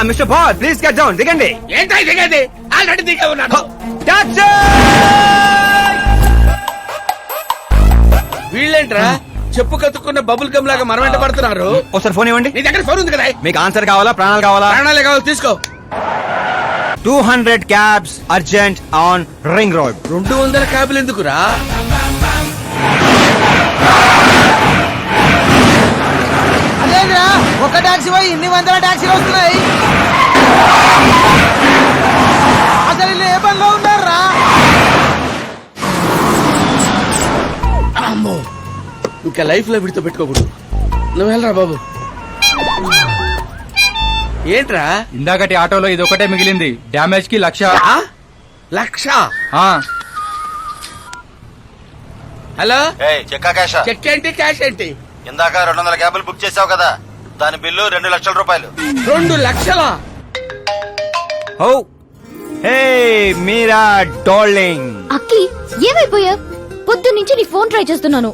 Mister ball please cut down. దిగండి. ఏంటై దిగేది? Already దిగే ఉన్నాను. వీళ్ళేంట్రా చెప్పు కత్తుకున్న బబుల్ గమ్ లాగా మనం వెంట పడుతున్నారు. ఒకసారి ఫోన్ ఇవ్వండి. నీ దగ్గర ఫోన్ ఉంది కదా? మీకు ఆన్సర్ కావాలా ప్రాణాలు కావాలా? ప్రాణాలే కావాలి, తీసుకో. 200 cabs urgent on ring road. 200 క్యాబులు ఎందుకురా? అదేంద్రా ఒక టాక్సీ పోయి ఇన్ని వందల టాక్సీలు వస్తున్నాయి. అసలు వీళ్ళు ఏ పనిలో ఉన్నారా? అమ్మో, ఇంకా లైఫ్ లో విడితో పెట్టుకోకూడదు. నువ్వు వెళ్ళరా బాబు. ఏంట్రా ఇందాకటి ఆటోలో ఇది ఒకటే మిగిలింది. డ్యామేజ్ కి 1,00,000. 1,00,000? హలో, చెక్కా క్యాషా? చెక్ ఏంటి క్యాష్ ఏంటి? ఇందాక 200 క్యాబులు బుక్ చేసావు కదా, దాని బిల్లు 2 లక్షల రూపాయలు. 2 లక్షల? ఓ హే మీరా డార్లింగ్. అక్కి ఏమైపోయా? పొద్దు నుంచి నీ ఫోన్ ట్రై చేస్తున్నాను.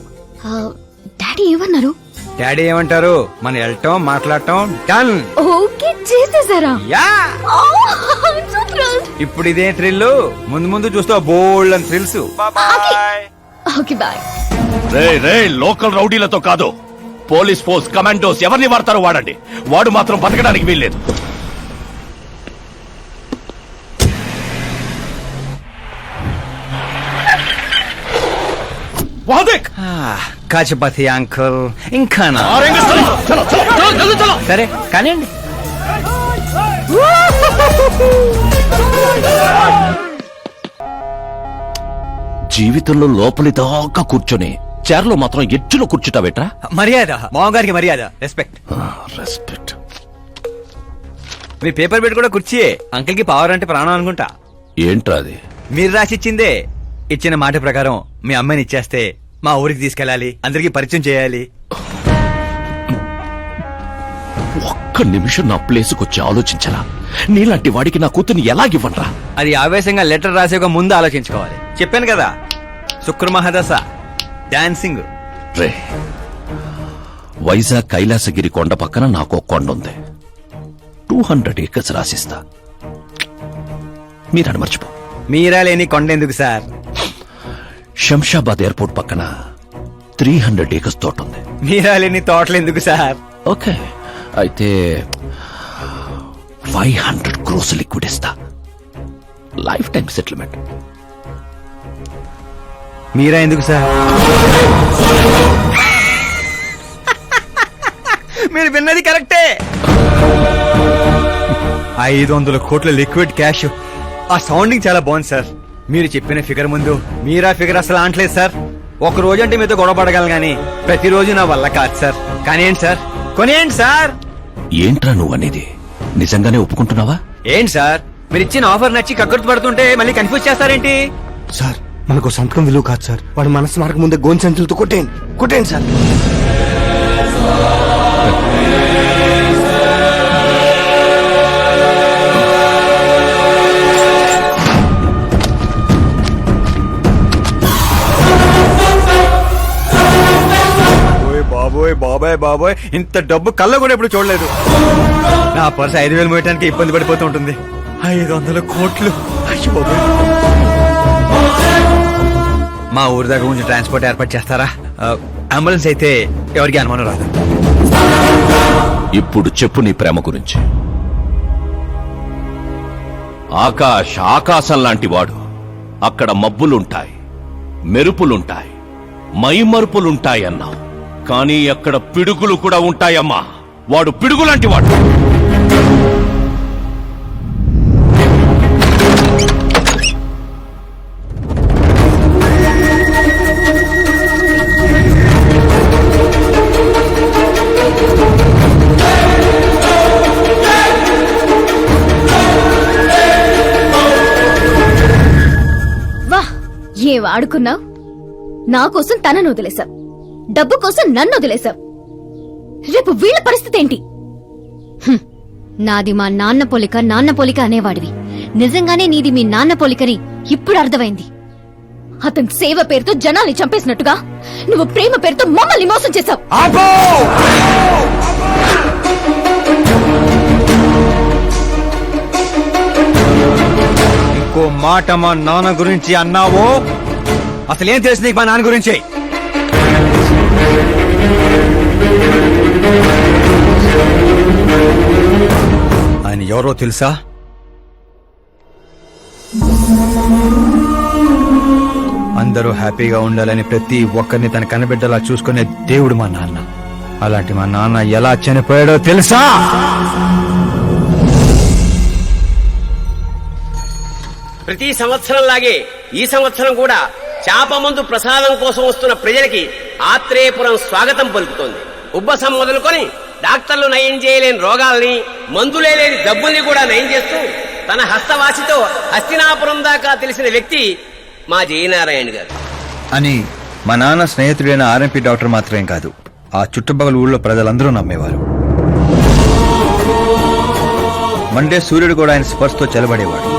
డాడీ ఏమన్నారు? డాడీ ఏమంటారు? మనం వెళ్ళటం మాట్లాడటం డన్. ఓకే చేసేసారా? యా. ఇప్పుడు ఇదే థ్రిల్, ముందు ముందు చూస్తా బోల్డ్ అని థ్రిల్స్. Okay boy. రే లోకల్ రౌడీలతో కాదు, పోలీస్ ఫోర్స్ కమాండోస్ ఎవరిని వాడతారో వాడండి. వాడు మాత్రం బతకడానికి వీల్లేదు. కాచపతి అంకుల్ ఇంకా సరే కానివ్వండి. జీవితంలో లోపలి దాకా కూర్చొని చైర్లో మాత్రం ఎడ్జ్లో కూర్చుంటావేట్రా? మర్యాద, మామగారికి మర్యాద, రెస్పెక్ట్. రెస్పెక్ట్. మీ పేపర్ పెట్టి కూడా కుర్చీయే. అంకుల్ కి పవర్ అంటే ప్రాణం అనుకుంటా. ఏంట్రా అది? మీరు రాసిచ్చిందే. ఇచ్చిన మాట ప్రకారం మీ అమ్మాయిని ఇచ్చేస్తే మా ఊరికి తీసుకెళ్ళాలి, అందరికి పరిచయం చేయాలి. ఒక్క నిమిషం నా ప్లేసుకు వచ్చి ఆలోచించరా? నీలాంటి వాడికి నా కూతుర్ని ఎలాగివ్వనరా? అది ఆవేశంగా లెటర్ రాసే ఒక ముందు ఆలోచించుకోవాలి. చెప్పాను కదా, శుక్ర మహాదశ డాన్సింగ్. రే, వైజాగ్ కైలాసగిరి కొండ పక్కన నాకు కొండ ఉంది. 200 acres రాసిస్తా. మీరని మర్చిపో. మీరా లేని కొండ ఎందుకు సార్? శంషాబాద్ ఎయిర్పోర్ట్ పక్కన 300 acres తోట ఉంది. మీరా లేని తోటలు ఎందుకు సార్? ఓకే, అయితే 500 crores లిక్విడ్ ఇస్తా. Life time settlement. మీరా ఎందుకు సార్? మీరు విన్నది కరెక్టే. 500 కోట్ల లిక్విడ్ క్యాష్. ఆ సౌండింగ్ చాలా బాగుంది సార్. మీరు చెప్పిన ఫిగర్ ముందు మీరా ఫిగర్ అసలు అంటలేదు సార్. ఒక రోజు అంటే మీతో గొడవ పడగలను గానీ ప్రతిరోజు నా వల్ల కాదు సార్. కానివ్వండి సార్, కొనియండి సార్. ఏంట్రా నువ్వు అనేది? నిజంగానే ఒప్పుకుంటున్నావా? ఏంటి సార్, మీరు ఇచ్చిన ఆఫర్ నచ్చి కక్కుర్తి పడుతుంటే మళ్ళీ కన్ఫ్యూజ్ చేస్తారేంటి? సార్ మనకు సంతకం విలువ కాదు సార్. వాడు మనసు మారక ముందే గోన్ సంచులతో కొట్టేయండి సార్. బాబాయ్ బాబాయ్, ఇంత డబ్బు కళ్ళ కూడా ఎప్పుడు చూడలేదు. నా పర్స్ 5,000 మోయటానికి ఇబ్బంది పడిపోతూ ఉంటుంది. 500 కోట్లు. అయ్యో బాబాయ్. మా ఊరి దగ్గర కొంచెం ట్రాన్స్పోర్ట్ ఏర్పాటు చేస్తారా? అంబులెన్స్ అయితే ఎవరికి అనుమానం రాదు. ఇప్పుడు చెప్పు నీ ప్రేమ గురించి. ఆకాశం లాంటి వాడు. అక్కడ మబ్బులుంటాయి, మెరుపులుంటాయి, మైమరుపులుంటాయన్నావు. కానీ అక్కడ పిడుగులు కూడా ఉంటాయమ్మా. వాడు పిడుగులాంటి వాడు. వా, ఏం ఆడుకున్నావు? నా కోసం తనను వదిలేశావు, డబ్బు కోసం నన్ను వదిలేశావు. రేపు వీళ్ళ పరిస్థితి ఏంటి? నాది మా నాన్న పోలిక అనేవాడివి. నిజంగానే నీది మీ నాన్న పోలికని ఇప్పుడు అర్థమైంది. అతని సేవ పేరుతో జనాల్ని చంపేసినట్టుగా నువ్వు ప్రేమ పేరుతో మమ్మల్ని మోసం చేశావు. ఇంకో మాట మా నాన్న గురించి అన్నావో అసలేం తెలుసు నీకు మా నాన్న గురించి? ఆయన ఎవరో తెలుసా? అందరూ హ్యాపీగా ఉండాలని ప్రతి ఒక్కరిని తన కనబిడ్డలా చూసుకునే దేవుడు మా నాన్న. అలాంటి మా నాన్న ఎలా చనిపోయాడో తెలుసా? ప్రతి సంవత్సరం లాగే ఈ సంవత్సరం కూడా చాప మందు ప్రసాదం కోసం వస్తున్న ప్రజలకి ఆత్రేయపురం స్వాగతం పలుకుతోంది. ఉబ్బసం మొదలుకొని డాక్టర్లు నయం చేయలేని రోగాల్ని, మందులే లేని జబ్బుల్ని కూడా నయం చేస్తూ తన హస్తవాసితో హస్తినాపురం దాకా తెలిసిన వ్యక్తి మా జయనారాయణ గారు అని మా నాన్న స్నేహితుడైన ఆర్ఎంపీ డాక్టర్ మాత్రమే కాదు, ఆ చుట్టుపక్కల ఊళ్ళో ప్రజలందరూ నమ్మేవారు. మండే సూర్యుడు కూడా ఆయన స్పర్శతో చెలబడేవాడు.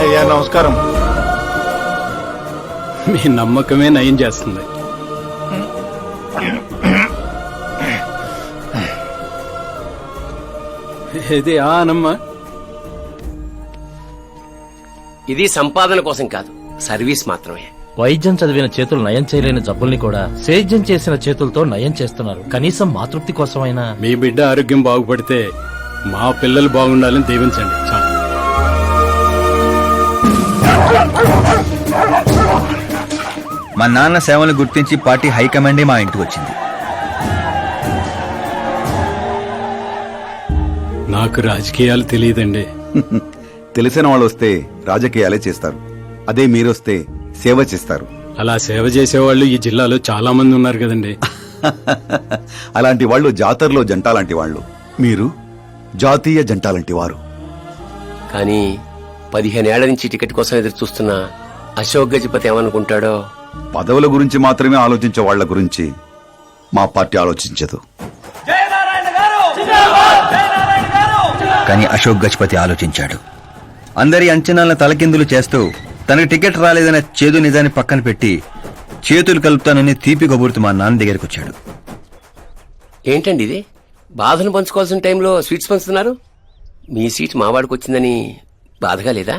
అయ్యా నమస్కారం. మీ నమ్మకమే నయం చేస్తుంది. ఇది ఆనమ్మా. ఇది సంపాదన కోసం కాదు, సర్వీస్ మాత్రమే. వైద్యం చదివిన చేతులు నయం చేయలేని జబ్బుల్ని కూడా సేద్యం చేసిన చేతులతో నయం చేస్తున్నారు. కనీసం మాతృప్తి కోసమైనా. మీ బిడ్డ ఆరోగ్యం బాగుపడితే మా పిల్లలు బాగుండాలని దీవించండి చాలు. మా నాన్న సేవలు గుర్తించి పార్టీ హైకమాండే మా ఇంటికి వచ్చింది. నాకు రాజకీయాలు తెలియదండి. తెలిసిన వాళ్ళు వస్తే రాజకీయాలే చేస్తారు, అదే మీరొస్తే సేవ చేస్తారు. అలా సేవ చేసేవాళ్ళు ఈ జిల్లాలో చాలా మంది ఉన్నారు కదండి. అలాంటి వాళ్ళు జాతరలో జంట లాంటి వాళ్ళు, మీరు జాతీయ జంట లాంటి వారు. కానీ 15 ఏళ్ల నుంచి టికెట్ కోసం ఎదురు చూస్తున్న అశోక్ గజపతి ఏమనుకుంటాడో. పదవుల గురించి మాత్రమే ఆలోచించే వాళ్ళ గురించి మా పార్టీ ఆలోచించదు. కానీ అశోక్ గజపతి ఆలోచించాడు. అందరి అంచనాలను తలకిందులు చేస్తూ తనకు టికెట్ రాలేదన్న చేదు నిజాన్ని పక్కన పెట్టి చేతులు కలుపుతానని తీపి కబురుతూ మా నాన్న దగ్గరికి వచ్చాడు. ఏంటండి ఇది? బాధను పంచుకోవాల్సిన టైంలో స్వీట్స్ పంచుతున్నారు. మీ సీట్ మావాడికి వచ్చిందని బాధగా లేదా?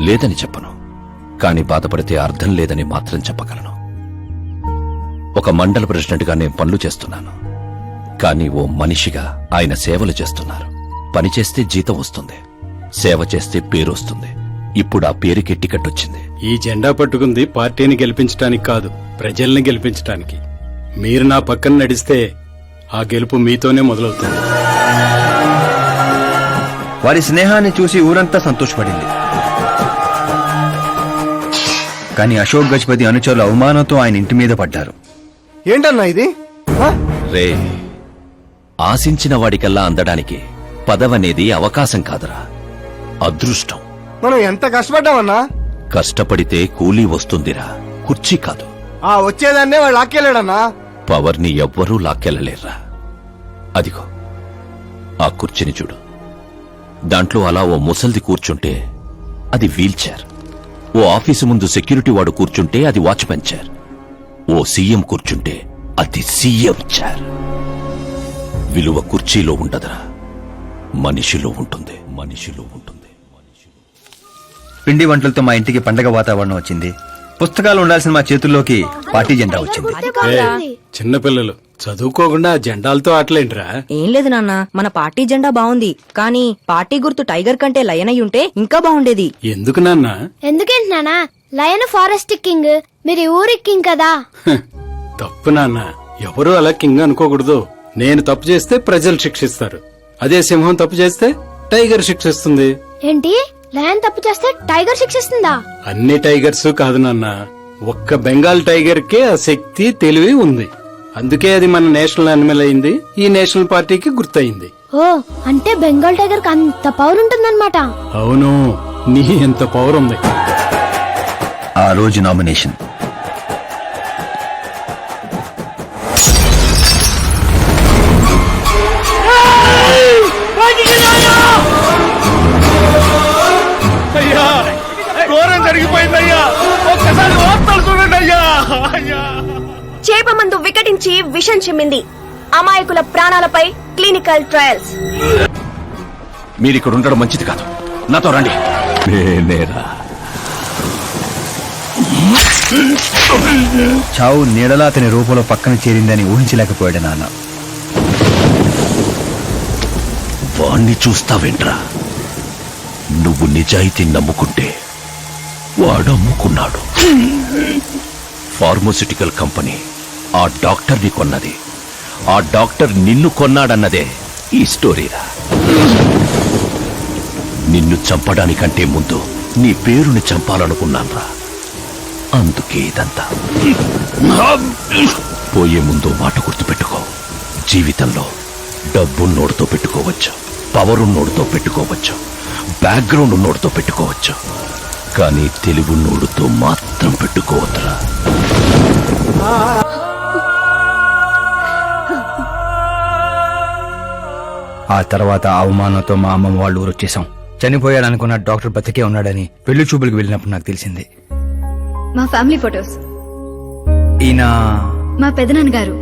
లేదని చెప్పను, కానీ బాధపడితే అర్థం లేదని మాత్రం చెప్పగలను. ఒక మండల ప్రెసిడెంట్ గా నేను పనులు చేస్తున్నాను, కానీ ఓ మనిషిగా ఆయన సేవలు చేస్తున్నారు. పని చేస్తే జీతం వస్తుంది, సేవ చేస్తే పేరు వస్తుంది. ఇప్పుడు ఆ పేరుకి టికెట్ వచ్చింది. ఈ జెండా పట్టుకుంది పార్టీని గెలిపించడానికి కాదు, ప్రజల్ని గెలిపించడానికి. మీరు నా పక్కన నడిస్తే ఆ గెలుపు మీతోనే మొదలవుతుంది. వారి స్నేహాన్ని చూసి ఊరంతా సంతోషపడింది. కానీ అశోక్ గజపతి అనుచరుల అవమానంతో ఆయన ఇంటి మీద పడ్డారు. ఏంటన్నా ఇది? రే, ఆశించిన వాడికల్లా అందడానికి పదవనేది అవకాశం కాదురా, అదృష్టం. మనం ఎంత కష్టపడ్డామన్నా? కష్టపడితే కూలీ వస్తుందిరా, కుర్చీ కాదు. ఆ వచ్చేదాన్నే వాళ్ళు లాక్కెళ్ళాడన్నా. పవర్ని ఎవ్వరూ లాక్కెళ్ళలేర్రా. అదిగో ఆ కుర్చీని చూడు, దాంట్లో అలా ఓ ముసల్ది కూర్చుంటే అది వీల్ చైర్. ఓ ఆఫీసు ముందు సెక్యూరిటీ వాడు కూర్చుంటే అది వాచ్మెన్ చైర్. ఓ సీఎం కూర్చుంటే అది సీఎం చైర్. విలువ కుర్చీలో ఉండదురా, మనిషిలో ఉంటుంది. మనిషిలో ఉంటుంది. పిండి వంటలతో మా ఇంటికి పండగ వాతావరణం వచ్చింది. పుస్తకాలు ఉండాల్సిన మా చేతుల్లోకి పార్టీ జెండా వచ్చింది. చిన్నపిల్లలు చదువుకోకుండా జెండాలతో ఆటలేంట్రా? ఏం లేదు నాన్న, మన పార్టీ జెండా బాగుంది, కానీ పార్టీ గుర్తు టైగర్ కంటే లయన్ అయి ఉంటే ఇంకా బాగుండేది. ఎందుకు నాన్న? ఎందుకేంటి నానా? లయన్ ఫారెస్ట్ కింగ్, మీరు ఊరి కింగ్ కదా. తప్పు నాన్న, ఎవరూ అలా కింగ్ అనుకోకూడదు. నేను తప్పు చేస్తే ప్రజలు శిక్షిస్తారు, అదే సింహం తప్పు చేస్తే టైగర్ శిక్షిస్తుంది. ఏంటి? లయన్ తప్పు చేస్తే టైగర్ శిక్షిస్తుందా? అన్ని టైగర్స్ కాదు నాన్న, ఒక్క బెంగాల్ టైగర్ కే ఆ శక్తి తెలివి ఉంది. అందుకే అది మన నేషనల్ అనిమల్ అయింది, ఈ నేషనల్ పార్టీకి గుర్తయింది. ఓ, అంటే బెంగాల్ టైగర్ కి అంత పవర్ ఉంటుందన్నమాట. అవును, నీ ఎంత పవర్ ఉంది. ఆ రోజు నామినేషన్. ఘోరం జరిగిపోయిందయ్యా, ఒక్కసారి వార్తలు చూడండి అయ్యా. చేప మందు వికటించి విషం చిమ్మింది. అమాయకుల ప్రాణాలపై క్లినికల్ ట్రయల్స్. మీరిక్కడ ఉండడం మంచిది కాదు, నాతో రండి. నేనేరా చావు నీడలా అతని రూపంలో పక్కన చేరిందని ఊహించలేకపోయాడు నాన్న. వాణ్ణి చూస్తావేంట్రా? నువ్వు నిజాయితీ నమ్ముకుంటే వాడు అమ్ముకున్నాడు. ఫార్మస్యూటికల్ కంపెనీ ఆ డాక్టర్ని కొన్నది, ఆ డాక్టర్ నిన్ను కొన్నాడన్నదే ఈ స్టోరీరా. నిన్ను చంపడానికంటే ముందు నీ పేరుని చంపాలనుకున్నాన్రా, అందుకే ఇదంతా. పోయే ముందు మాట గుర్తుపెట్టుకో, జీవితంలో డబ్బు నోడుతో పెట్టుకోవచ్చు, పవర్ ఉన్నోడుతో పెట్టుకోవచ్చు, బ్యాక్గ్రౌండ్ ఉన్నోడుతో పెట్టుకోవచ్చు, కానీ తెలుగు నోడుతో మాత్రం పెట్టుకోవద్దురా. ఆ తర్వాత అవమానంతో మా అమ్మమ్మ వాళ్ళు ఊరు వచ్చేసాం. చనిపోయాడనుకున్న డాక్టర్ బతికే ఉన్నాడని పెళ్లి చూపులకు వెళ్ళినప్పుడు నాకు తెలిసింది. మా ఫ్యామిలీ ఫొటోస్. ఈయన మా పెదనాన్న గారు